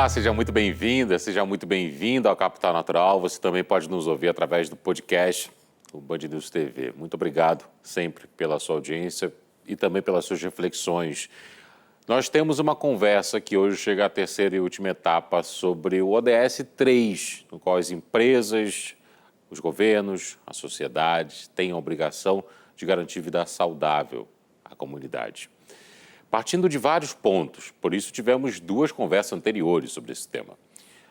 Olá, seja muito bem-vinda, seja muito bem-vindo ao Capital Natural. Você também pode nos ouvir através do podcast do Band News TV. Muito obrigado sempre pela sua audiência e também pelas suas reflexões. Nós temos uma conversa que hoje chega à terceira e última etapa sobre o ODS 3, no qual as empresas, os governos, a sociedade têm a obrigação de garantir vida saudável à comunidade. Partindo de vários pontos, por isso tivemos duas conversas anteriores sobre esse tema.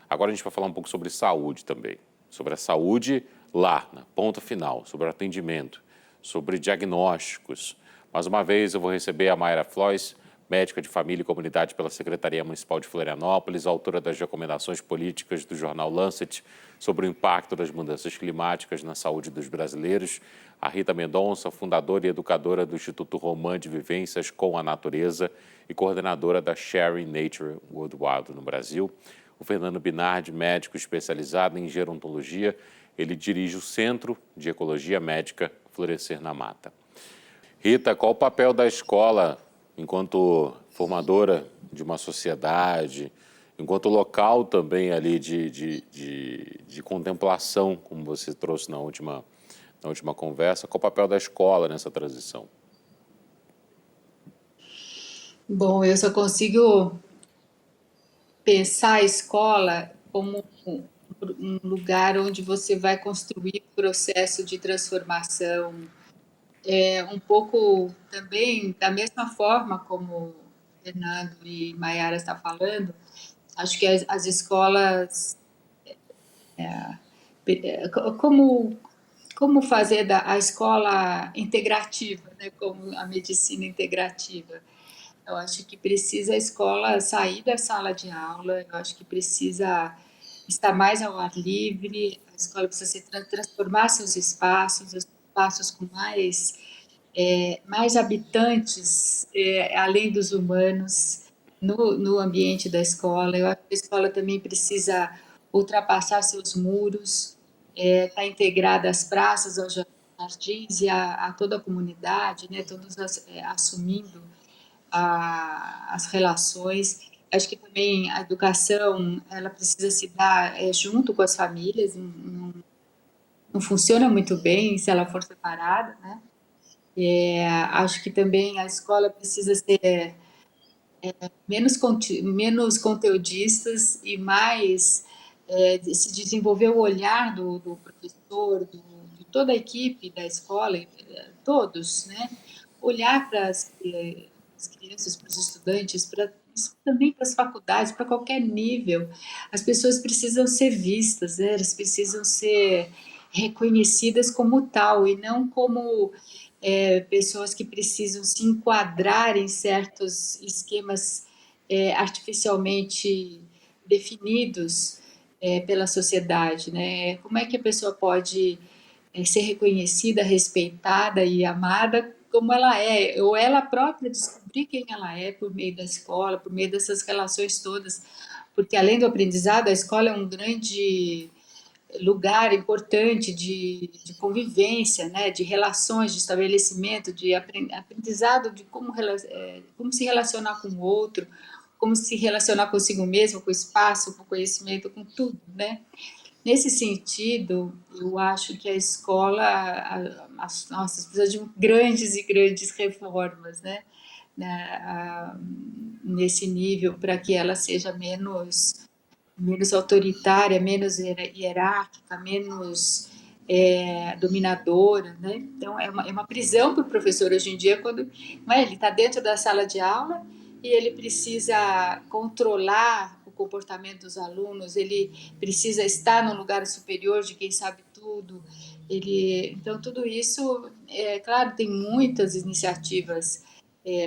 Agora a gente vai falar um pouco sobre saúde também, sobre a saúde lá, na ponta final, sobre o atendimento, sobre diagnósticos. Mais uma vez eu vou receber a Mayra Flois, médica de família e comunidade pela Secretaria Municipal de Florianópolis, autora das recomendações políticas do jornal Lancet sobre o impacto das mudanças climáticas na saúde dos brasileiros, a Rita Mendonça, fundadora e educadora do Instituto Roman de Vivências com a Natureza e coordenadora da Sharing Nature Worldwide no Brasil, o Fernando Binardi, médico especializado em gerontologia, ele dirige o Centro de Ecologia Médica Florescer na Mata. Rita, qual o papel da escola enquanto formadora de uma sociedade, enquanto local também ali de contemplação, como você trouxe na última conversa, qual o papel da escola nessa transição? Bom, eu só consigo pensar a escola como um lugar onde você vai construir o processo de transformação, um pouco também da mesma forma como o Fernando e Maiara está falando. Acho que as escolas, como fazer a escola integrativa, né, como a medicina integrativa. Eu acho que precisa a escola sair da sala de aula, eu acho que precisa estar mais ao ar livre, a escola precisa transformar seus espaços, os espaços com mais habitantes, além dos humanos, no ambiente da escola. Eu acho que a escola também precisa ultrapassar seus muros, estar integrada às praças, aos jardins e a toda a comunidade, né, todos assumindo as relações. Acho que também a educação ela precisa se dar junto com as famílias, não funciona muito bem se ela for separada, né? Acho que também a escola precisa ser menos conteudistas e mais se desenvolver o olhar do professor, de toda a equipe da escola, todos, né? Olhar para as crianças, para os estudantes, também para as faculdades, para qualquer nível. As pessoas precisam ser vistas, né? Elas precisam ser reconhecidas como tal e não como pessoas que precisam se enquadrar em certos esquemas artificialmente definidos pela sociedade, né? Como é que a pessoa pode ser reconhecida, respeitada e amada como ela é, ou ela própria descobrir quem ela é por meio da escola, por meio dessas relações todas, porque além do aprendizado, a escola é um grande lugar importante de convivência, né, de relações, de estabelecimento, de aprendizado de como se relacionar com o outro, como se relacionar consigo mesmo, com o espaço, com o conhecimento, com tudo, né? Nesse sentido, eu acho que a escola, as nossas, precisa de grandes e grandes reformas, né? Nesse nível, para que ela seja menos autoritária, menos hierárquica, menos dominadora, né? Então é uma prisão para o professor hoje em dia quando ele está dentro da sala de aula e ele precisa controlar o comportamento dos alunos, ele precisa estar no lugar superior de quem sabe tudo. Então tudo isso, claro, tem muitas iniciativas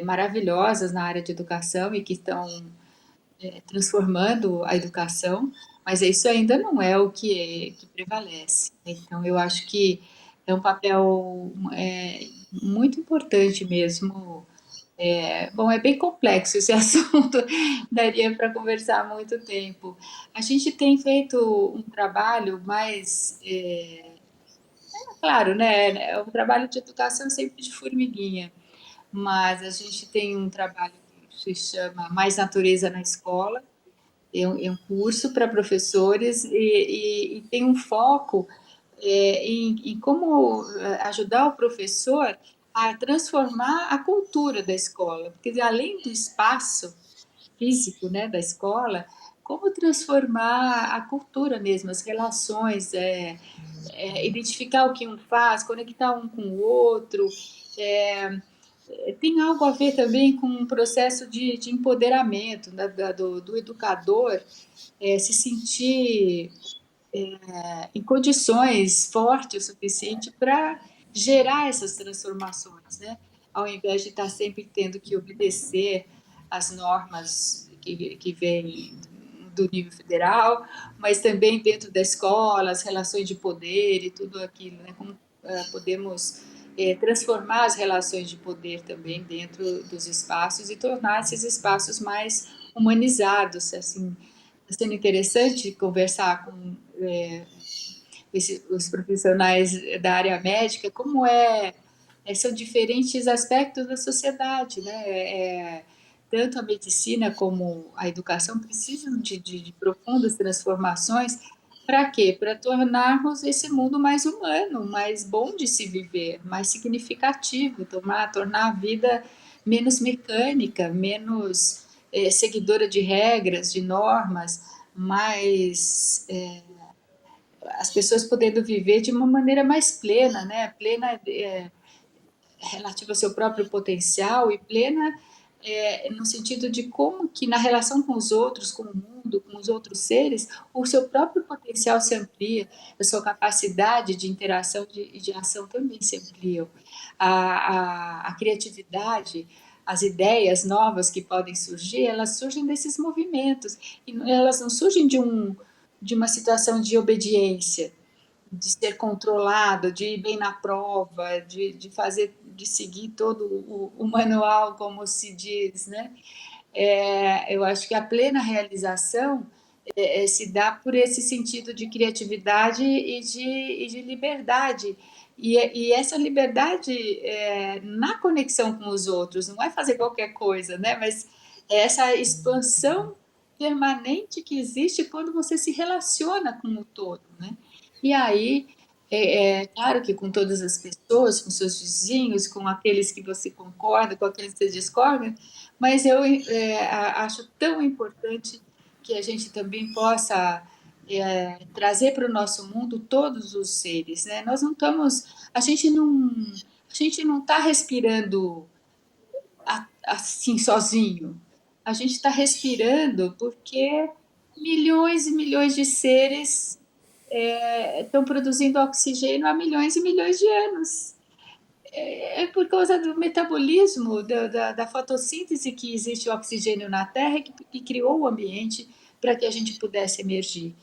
maravilhosas na área de educação e que estão transformando a educação, mas isso ainda não é o que prevalece. Então, eu acho que é um papel muito importante mesmo. Bom, é bem complexo esse assunto, daria para conversar há muito tempo. A gente tem feito um trabalho mais, claro, né? É um trabalho de educação sempre de formiguinha, mas a gente tem um trabalho que se chama Mais Natureza na Escola, É um curso para professores e tem um foco em como ajudar o professor a transformar a cultura da escola, porque além do espaço físico, né, da escola, como transformar a cultura mesmo, as relações, identificar o que um faz, conectar um com o outro. É, tem algo a ver também com um processo de empoderamento, né, do educador se sentir em condições fortes o suficiente para gerar essas transformações, né? Ao invés de estar sempre tendo que obedecer às normas que vêm do nível federal, mas também dentro da escola, as relações de poder e tudo aquilo, né? Como podemos transformar as relações de poder também dentro dos espaços e tornar esses espaços mais humanizados, assim. Está sendo interessante conversar com os profissionais da área médica, como são diferentes aspectos da sociedade, né? Tanto a medicina como a educação precisam de profundas transformações. Para quê? Para tornarmos esse mundo mais humano, mais bom de se viver, mais significativo, tornar a vida menos mecânica, menos seguidora de regras, de normas, mais as pessoas podendo viver de uma maneira mais plena, né? Plena relativa ao seu próprio potencial e plena no sentido de como que na relação com os outros, com o mundo, com os outros seres, o seu próprio potencial se amplia, a sua capacidade de interação e de ação também se ampliam. A criatividade, as ideias novas que podem surgir, elas surgem desses movimentos, e elas não surgem de uma situação de obediência, de ser controlado, de ir bem na prova, de fazer, de seguir todo o manual, como se diz, né? Eu acho que a plena realização se dá por esse sentido de criatividade e de liberdade. E essa liberdade na conexão com os outros, não é fazer qualquer coisa, né? Mas é essa expansão permanente que existe quando você se relaciona com o todo, né? E aí, claro que com todas as pessoas, com seus vizinhos, com aqueles que você concorda, com aqueles que você discorda, mas eu acho tão importante que a gente também possa trazer para o nosso mundo todos os seres, né? Nós não estamos, a gente não está respirando assim sozinho. A gente está respirando porque milhões e milhões de seres estão produzindo oxigênio há milhões e milhões de anos. É por causa do metabolismo, da fotossíntese que existe o oxigênio na Terra que criou o ambiente para que a gente pudesse emergir.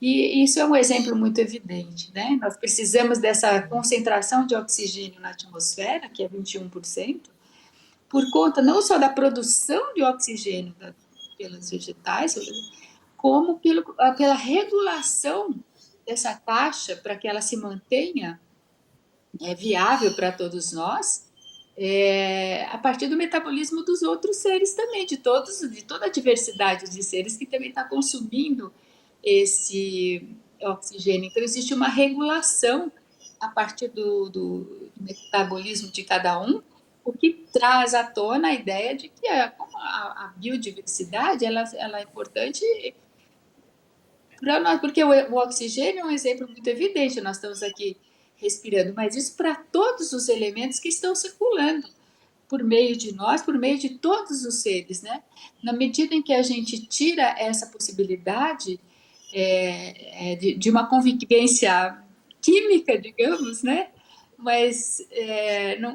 E isso é um exemplo muito evidente, né? Nós precisamos dessa concentração de oxigênio na atmosfera, que é 21%, por conta não só da produção de oxigênio pelos vegetais, como pela regulação dessa taxa para que ela se mantenha viável para todos nós, a partir do metabolismo dos outros seres também, de toda a diversidade de seres que também está consumindo esse oxigênio. Então, existe uma regulação a partir do metabolismo de cada um, o que traz à tona a ideia de que a biodiversidade ela é importante para nós, porque o oxigênio é um exemplo muito evidente, nós estamos aqui respirando, mas isso para todos os elementos que estão circulando por meio de nós, por meio de todos os seres, né? Na medida em que a gente tira essa possibilidade de uma convivência química, digamos, né? Mas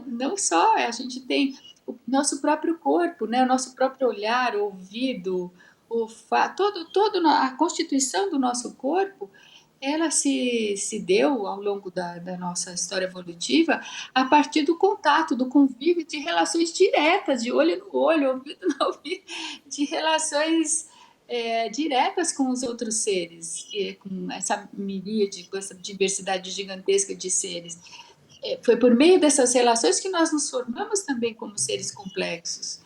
não só, a gente tem o nosso próprio corpo, né? O nosso próprio olhar, ouvido, a constituição do nosso corpo, ela se deu ao longo da nossa história evolutiva a partir do contato, do convívio, de relações diretas, de olho no olho, ouvido no ouvido, de relações diretas com os outros seres, com essa miríade, com essa diversidade gigantesca de seres. Foi por meio dessas relações que nós nos formamos também como seres complexos.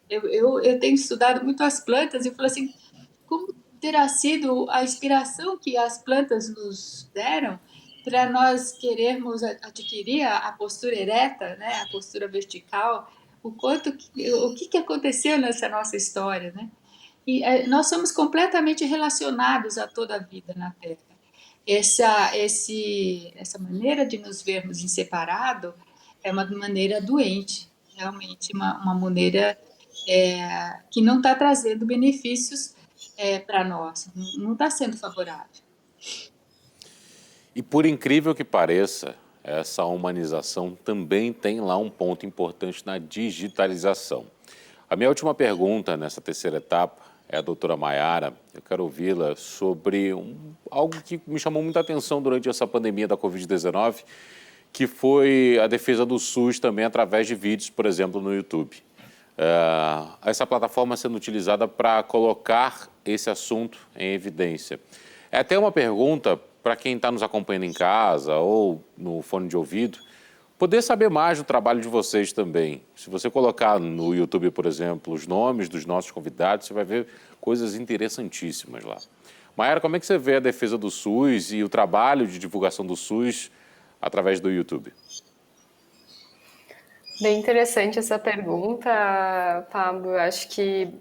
Eu tenho estudado muito as plantas e falo assim, como terá sido a inspiração que as plantas nos deram para nós querermos adquirir a postura ereta, né, a postura vertical, o que aconteceu nessa nossa história, né? E nós somos completamente relacionados a toda a vida na Terra. Essa maneira de nos vermos em separado é uma maneira doente, realmente uma maneira que não está trazendo benefícios para nós, não está sendo favorável. E por incrível que pareça, essa humanização também tem lá um ponto importante na digitalização. A minha última pergunta nessa terceira etapa é a doutora Maiara. Eu quero ouvi-la sobre algo que me chamou muita atenção durante essa pandemia da Covid-19, que foi a defesa do SUS também através de vídeos, por exemplo, no YouTube. Essa plataforma sendo utilizada para colocar esse assunto em evidência. É até uma pergunta para quem está nos acompanhando em casa ou no fone de ouvido, poder saber mais do trabalho de vocês também. Se você colocar no YouTube, por exemplo, os nomes dos nossos convidados, você vai ver coisas interessantíssimas lá. Maiara, como é que você vê a defesa do SUS e o trabalho de divulgação do SUS através do YouTube? Bem interessante essa pergunta, Pablo. Eu acho que,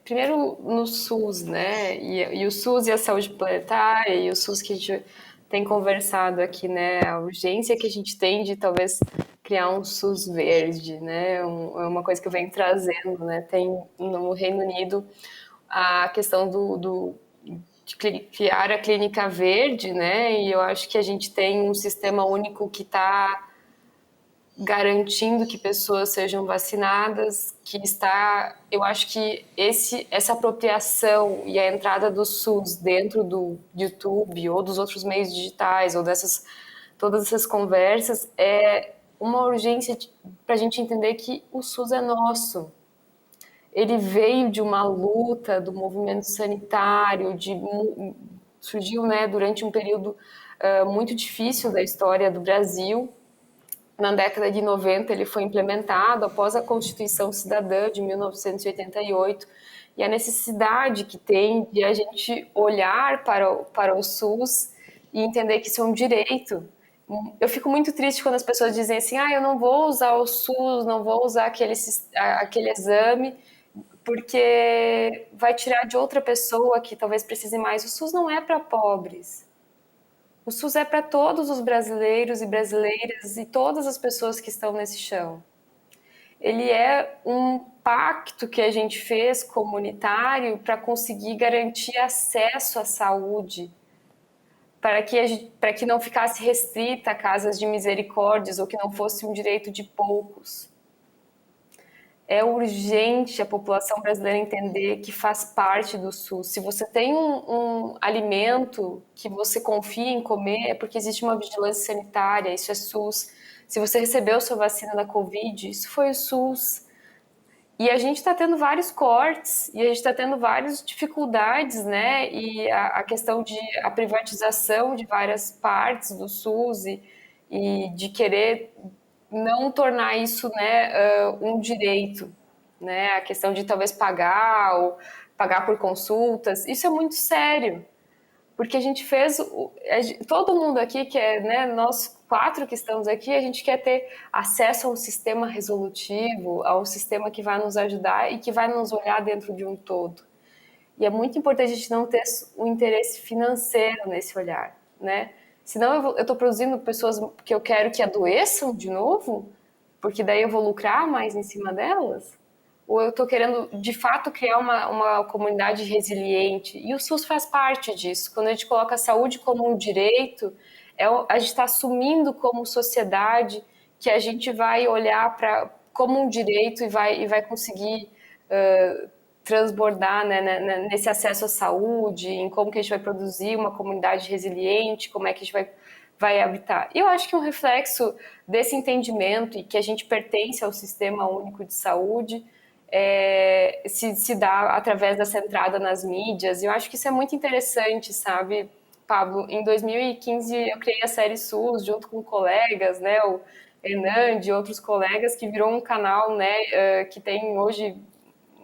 primeiro, no SUS, né? E o SUS e a saúde planetária, e o SUS que a gente tem conversado aqui, né? A urgência que a gente tem de talvez criar um SUS verde, né? É uma coisa que eu venho trazendo, né? Tem no Reino Unido a questão de criar a clínica verde, né? E eu acho que a gente tem um sistema único que está garantindo que pessoas sejam vacinadas, eu acho que essa apropriação e a entrada do SUS dentro do YouTube ou dos outros meios digitais ou todas essas conversas é uma urgência para a gente entender que o SUS é nosso. Ele veio de uma luta do movimento sanitário, surgiu, né, durante um período muito difícil da história do Brasil. Na década de 90, ele foi implementado após a Constituição Cidadã de 1988, e a necessidade que tem de a gente olhar para o SUS e entender que isso é um direito. Eu fico muito triste quando as pessoas dizem assim, eu não vou usar o SUS, não vou usar aquele exame, porque vai tirar de outra pessoa que talvez precise mais. O SUS não é para pobres. O SUS é para todos os brasileiros e brasileiras e todas as pessoas que estão nesse chão. Ele é um pacto que a gente fez comunitário para conseguir garantir acesso à saúde, para que não ficasse restrita a casas de misericórdias ou que não fosse um direito de poucos. É urgente a população brasileira entender que faz parte do SUS. Se você tem um alimento que você confia em comer, é porque existe uma vigilância sanitária, isso é SUS. Se você recebeu sua vacina da Covid, isso foi o SUS. E a gente está tendo vários cortes, e a gente está tendo várias dificuldades, né? E a questão a privatização de várias partes do SUS e de querer não tornar isso, né, um direito, né? A questão de talvez pagar ou pagar por consultas, isso é muito sério, porque a gente fez, todo mundo aqui quer, né, nós 4 que estamos aqui, a gente quer ter acesso a um sistema resolutivo, a um sistema que vai nos ajudar e que vai nos olhar dentro de um todo. E é muito importante a gente não ter um interesse financeiro nesse olhar, né? Senão eu estou produzindo pessoas que eu quero que adoeçam de novo, porque daí eu vou lucrar mais em cima delas? Ou eu estou querendo, de fato, criar uma comunidade resiliente? E o SUS faz parte disso. Quando a gente coloca a saúde como um direito, a gente está assumindo como sociedade que a gente vai olhar como um direito e vai conseguir transbordar, né, nesse acesso à saúde, em como que a gente vai produzir uma comunidade resiliente, como é que a gente vai habitar. E eu acho que um reflexo desse entendimento e que a gente pertence ao Sistema Único de Saúde se dá através dessa entrada nas mídias. E eu acho que isso é muito interessante, sabe, Pablo? Em 2015 eu criei a série SUS junto com colegas, né, o Hernande e outros colegas, que virou um canal, né, que tem hoje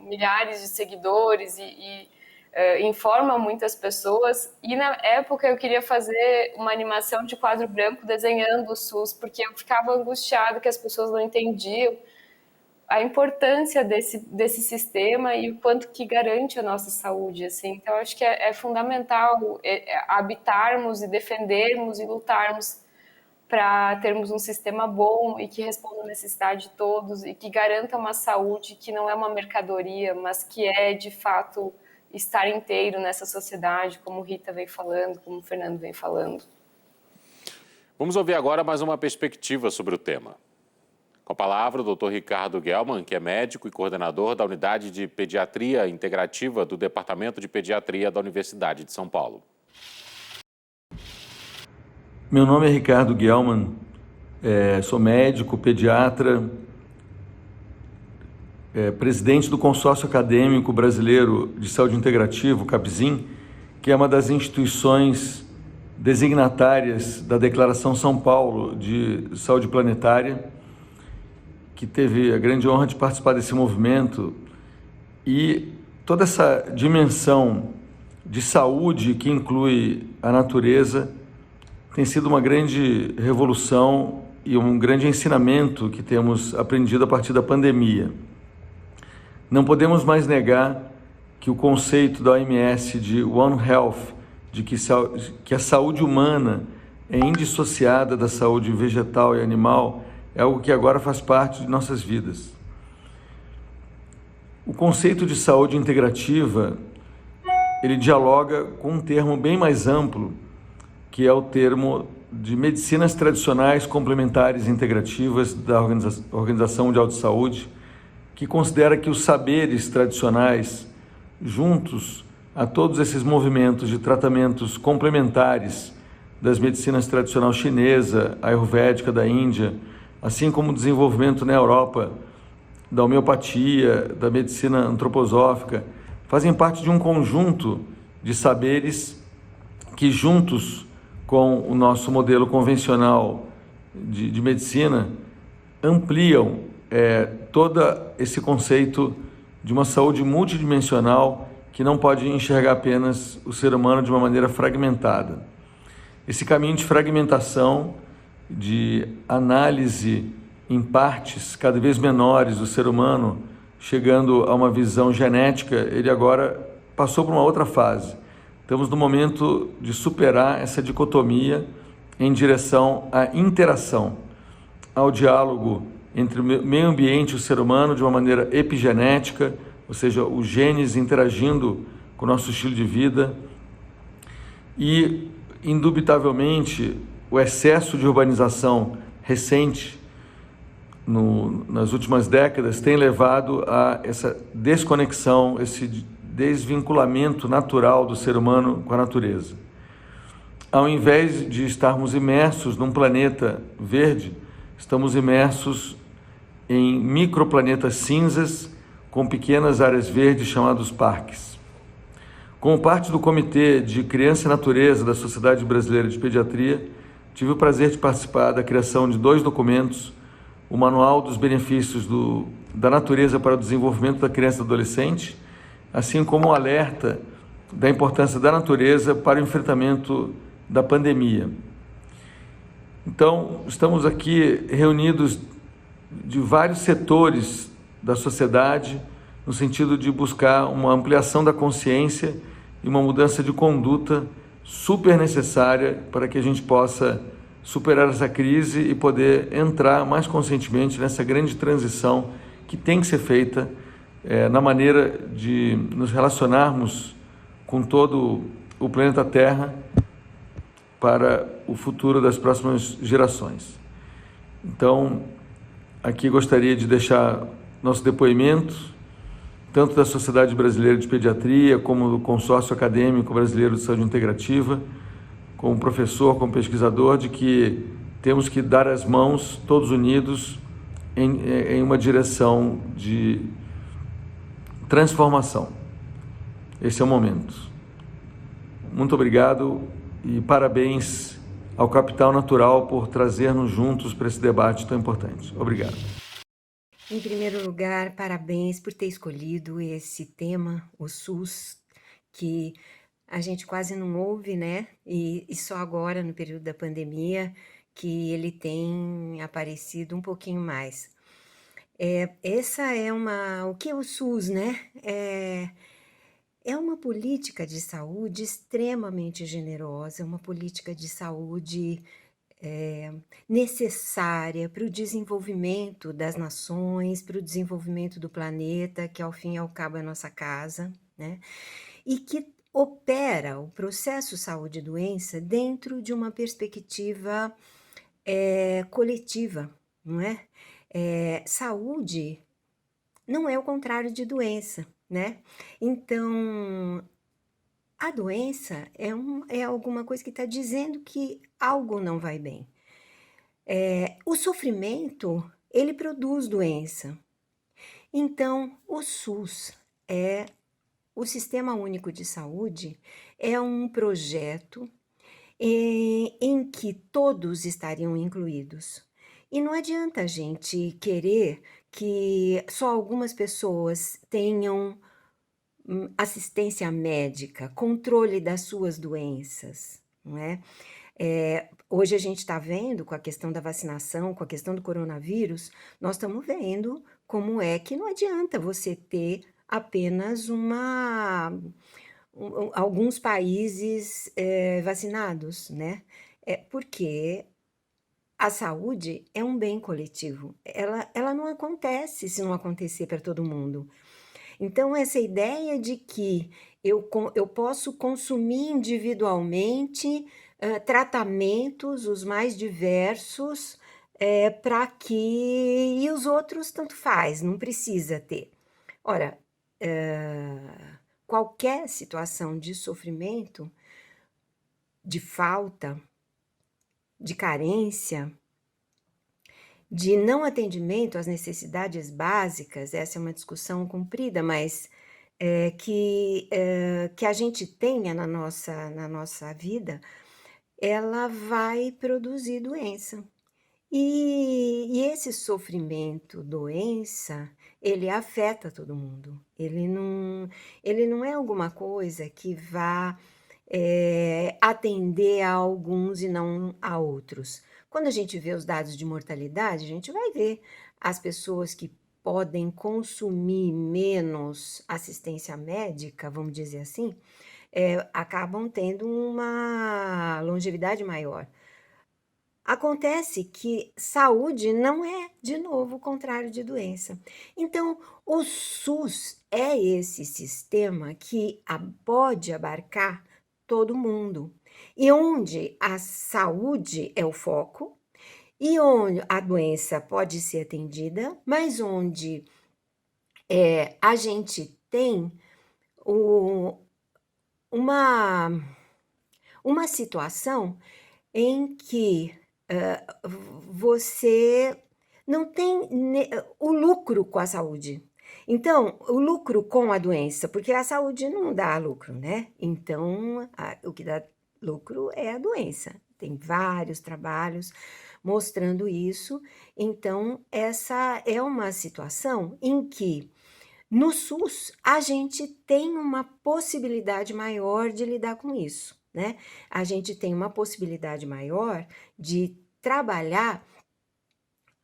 milhares de seguidores e informa muitas pessoas. E na época eu queria fazer uma animação de quadro branco desenhando o SUS, porque eu ficava angustiada que as pessoas não entendiam a importância desse sistema e o quanto que garante a nossa saúde, assim. Então, acho que é fundamental habitarmos e defendermos e lutarmos para termos um sistema bom e que responda à necessidade de todos e que garanta uma saúde que não é uma mercadoria, mas que é, de fato, estar inteiro nessa sociedade, como Rita vem falando, como o Fernando vem falando. Vamos ouvir agora mais uma perspectiva sobre o tema. Com a palavra, o Dr. Ricardo Gelman, que é médico e coordenador da Unidade de Pediatria Integrativa do Departamento de Pediatria da Universidade de São Paulo. Meu nome é Ricardo Gelman, sou médico, pediatra, presidente do Consórcio Acadêmico Brasileiro de Saúde Integrativa, o CAPSIM, que é uma das instituições designatárias da Declaração São Paulo de Saúde Planetária, que teve a grande honra de participar desse movimento, e toda essa dimensão de saúde que inclui a natureza tem sido uma grande revolução e um grande ensinamento que temos aprendido a partir da pandemia. Não podemos mais negar que o conceito da OMS de One Health, de que a saúde humana é indissociada da saúde vegetal e animal, é algo que agora faz parte de nossas vidas. O conceito de saúde integrativa, ele dialoga com um termo bem mais amplo, que é o termo de medicinas tradicionais complementares integrativas da Organização Mundial de Saúde, que considera que os saberes tradicionais, juntos a todos esses movimentos de tratamentos complementares das medicinas tradicional chinesa, ayurvédica da Índia, assim como o desenvolvimento na Europa da homeopatia, da medicina antroposófica, fazem parte de um conjunto de saberes que, juntos com o nosso modelo convencional de medicina, ampliam todo esse conceito de uma saúde multidimensional que não pode enxergar apenas o ser humano de uma maneira fragmentada. Esse caminho de fragmentação, de análise em partes cada vez menores do ser humano, chegando a uma visão genética, ele agora passou por uma outra fase. Estamos no momento de superar essa dicotomia em direção à interação, ao diálogo entre o meio ambiente e o ser humano de uma maneira epigenética, ou seja, os genes interagindo com o nosso estilo de vida, e, indubitavelmente, o excesso de urbanização recente nas últimas décadas tem levado a essa desconexão, esse desvinculamento natural do ser humano com a natureza. Ao invés de estarmos imersos num planeta verde, estamos imersos em microplanetas cinzas com pequenas áreas verdes chamados parques. Como parte do Comitê de Criança e Natureza da Sociedade Brasileira de Pediatria, tive o prazer de participar da criação de 2 documentos, o Manual dos Benefícios da Natureza para o Desenvolvimento da Criança e do Adolescente, assim como o alerta da importância da natureza para o enfrentamento da pandemia. Então, estamos aqui reunidos de vários setores da sociedade, no sentido de buscar uma ampliação da consciência e uma mudança de conduta super necessária para que a gente possa superar essa crise e poder entrar mais conscientemente nessa grande transição que tem que ser feita na maneira de nos relacionarmos com todo o planeta Terra para o futuro das próximas gerações. Então, aqui gostaria de deixar nosso depoimento, tanto da Sociedade Brasileira de Pediatria, como do Consórcio Acadêmico Brasileiro de Saúde Integrativa, como professor, como pesquisador, de que temos que dar as mãos, todos unidos, em uma direção de transformação. Esse é o momento. Muito obrigado e parabéns ao Capital Natural por trazer-nos juntos para esse debate tão importante. Obrigado. Em primeiro lugar, parabéns por ter escolhido esse tema, o SUS, que a gente quase não ouve, né? E só agora, no período da pandemia, que ele tem aparecido um pouquinho mais. Essa é o que é o SUS, né? É uma política de saúde extremamente generosa, uma política de saúde necessária para o desenvolvimento das nações, para o desenvolvimento do planeta, que ao fim e ao cabo é a nossa casa, né? E que opera o processo saúde e doença dentro de uma perspectiva coletiva, não é? Saúde não é o contrário de doença, né? Então, a doença é alguma coisa que está dizendo que algo não vai bem. O sofrimento, ele produz doença. Então, o SUS o Sistema Único de Saúde é um projeto em que todos estariam incluídos. E não adianta a gente querer que só algumas pessoas tenham assistência médica, controle das suas doenças, não é? Hoje a gente está vendo com a questão da vacinação, com a questão do coronavírus, nós estamos vendo como é que não adianta você ter apenas alguns países vacinados, né? Porque a saúde é um bem coletivo. Ela não acontece se não acontecer para todo mundo. Então, essa ideia de que eu posso consumir individualmente tratamentos, os mais diversos, para que. E os outros, tanto faz, não precisa ter. Ora, qualquer situação de sofrimento, de falta, de carência, de não atendimento às necessidades básicas, essa é uma discussão comprida, mas que a gente tenha na nossa vida, ela vai produzir doença. E esse sofrimento, doença, ele afeta todo mundo. Ele não é alguma coisa que vá atender a alguns e não a outros. Quando a gente vê os dados de mortalidade, a gente vai ver as pessoas que podem consumir menos assistência médica, vamos dizer assim, acabam tendo uma longevidade maior. Acontece que saúde não é, de novo, o contrário de doença. Então, o SUS é esse sistema que pode abarcar todo mundo, e onde a saúde é o foco, e onde a doença pode ser atendida, mas onde a gente tem uma situação em que você não tem o lucro com a saúde. Então, o lucro com a doença, porque a saúde não dá lucro, né? Então, o que dá lucro é a doença. Tem vários trabalhos mostrando isso. Então, essa é uma situação em que, no SUS, a gente tem uma possibilidade maior de lidar com isso, né? A gente tem uma possibilidade maior de trabalhar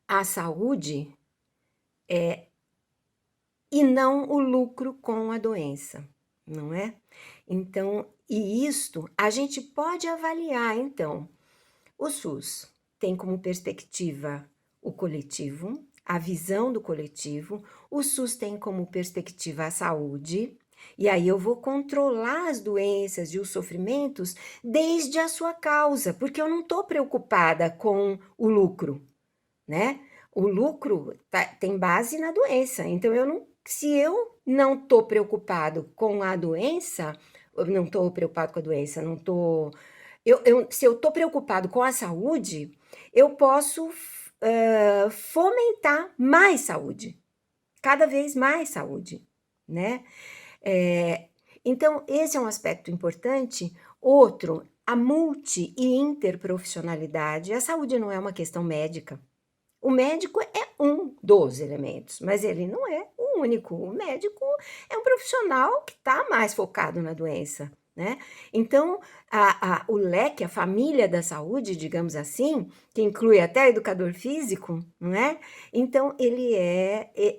a saúde e não o lucro com a doença, não é? Então, e isto a gente pode avaliar, então. O SUS tem como perspectiva o coletivo, a visão do coletivo, o SUS tem como perspectiva a saúde, e aí eu vou controlar as doenças e os sofrimentos desde a sua causa, porque eu não estou preocupada com o lucro, né? O lucro tem base na doença, então se eu não estou preocupado com a doença, eu não estou preocupado com a doença, não estou... se eu estou preocupado com a saúde, eu posso fomentar mais saúde, cada vez mais saúde, né? Então, esse é um aspecto importante. Outro, a multi e interprofissionalidade. A saúde não é uma questão médica. O médico é um dos elementos, mas ele não é o único. O médico é um profissional que está mais focado na doença, né? Então, o leque, a família da saúde, digamos assim, que inclui até educador físico, não é? Então, ele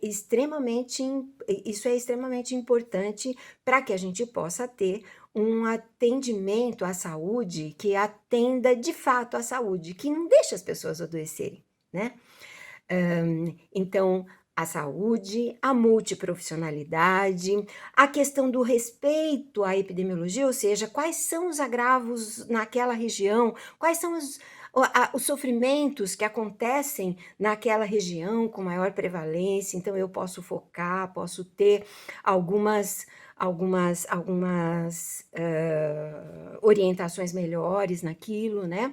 isso é extremamente importante para que a gente possa ter um atendimento à saúde que atenda de fato à saúde, que não deixe as pessoas adoecerem, né? Então, a saúde, a multiprofissionalidade, a questão do respeito à epidemiologia, ou seja, quais são os agravos naquela região, quais são os sofrimentos que acontecem naquela região com maior prevalência. Então, eu posso focar, posso ter algumas orientações melhores naquilo, né?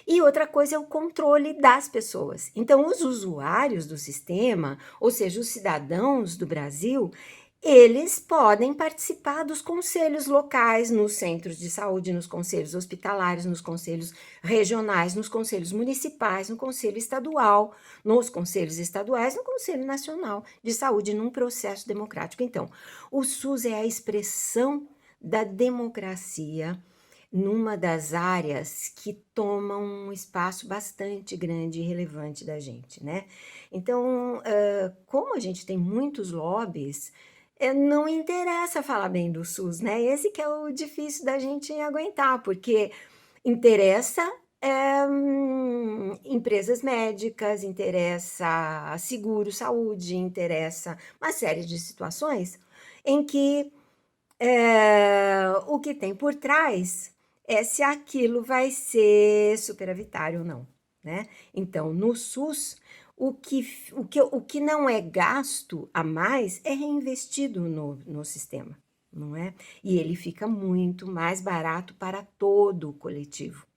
E outra coisa é o controle das pessoas. Então, os usuários do sistema, ou seja, os cidadãos do Brasil, eles podem participar dos conselhos locais, nos centros de saúde, nos conselhos hospitalares, nos conselhos regionais, nos conselhos municipais, no conselho estadual, nos conselhos estaduais, no Conselho Nacional de Saúde, num processo democrático. Então, o SUS é a expressão da democracia numa das áreas que tomam um espaço bastante grande e relevante da gente, né? Então, como a gente tem muitos lobbies, não interessa falar bem do SUS, né? Esse que é o difícil da gente aguentar, porque interessa empresas médicas, interessa seguro, saúde, interessa uma série de situações em que o que tem por trás é se aquilo vai ser superavitário ou não, né? Então, no SUS, o que não é gasto a mais é reinvestido no sistema, não é? E ele fica muito mais barato para todo o coletivo.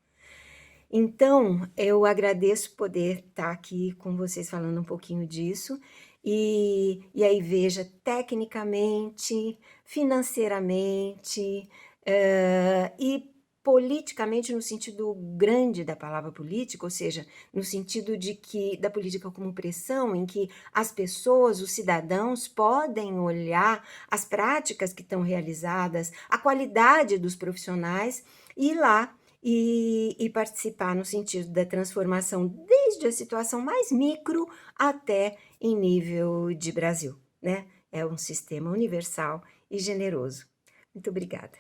Então, eu agradeço poder estar aqui com vocês falando um pouquinho disso. E aí veja, tecnicamente, financeiramente e politicamente, no sentido grande da palavra política, ou seja, no sentido da política como pressão, em que as pessoas, os cidadãos, podem olhar as práticas que estão realizadas, a qualidade dos profissionais e ir lá e participar no sentido da transformação, desde a situação mais micro até em nível de Brasil, né? É um sistema universal e generoso. Muito obrigada.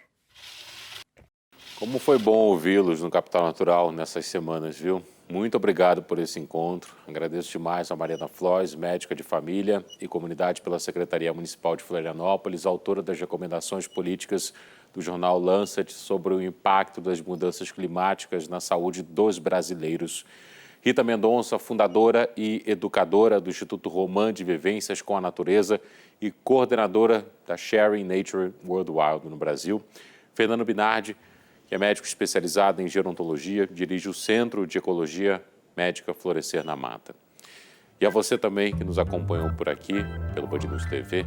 Como foi bom ouvi-los no Capital Natural nessas semanas, viu? Muito obrigado por esse encontro. Agradeço demais a Mariana Flois, médica de família e comunidade pela Secretaria Municipal de Florianópolis, autora das recomendações políticas do jornal Lancet sobre o impacto das mudanças climáticas na saúde dos brasileiros. Rita Mendonça, fundadora e educadora do Instituto Roman de Vivências com a Natureza e coordenadora da Sharing Nature Worldwide no Brasil. Fernando Binardi, que é médico especializado em gerontologia, dirige o Centro de Ecologia Médica Florescer na Mata. E a você também que nos acompanhou por aqui, pelo Band News TV,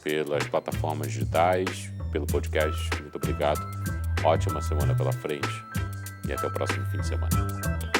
pelas plataformas digitais, pelo podcast. Muito obrigado. Ótima semana pela frente e até o próximo fim de semana.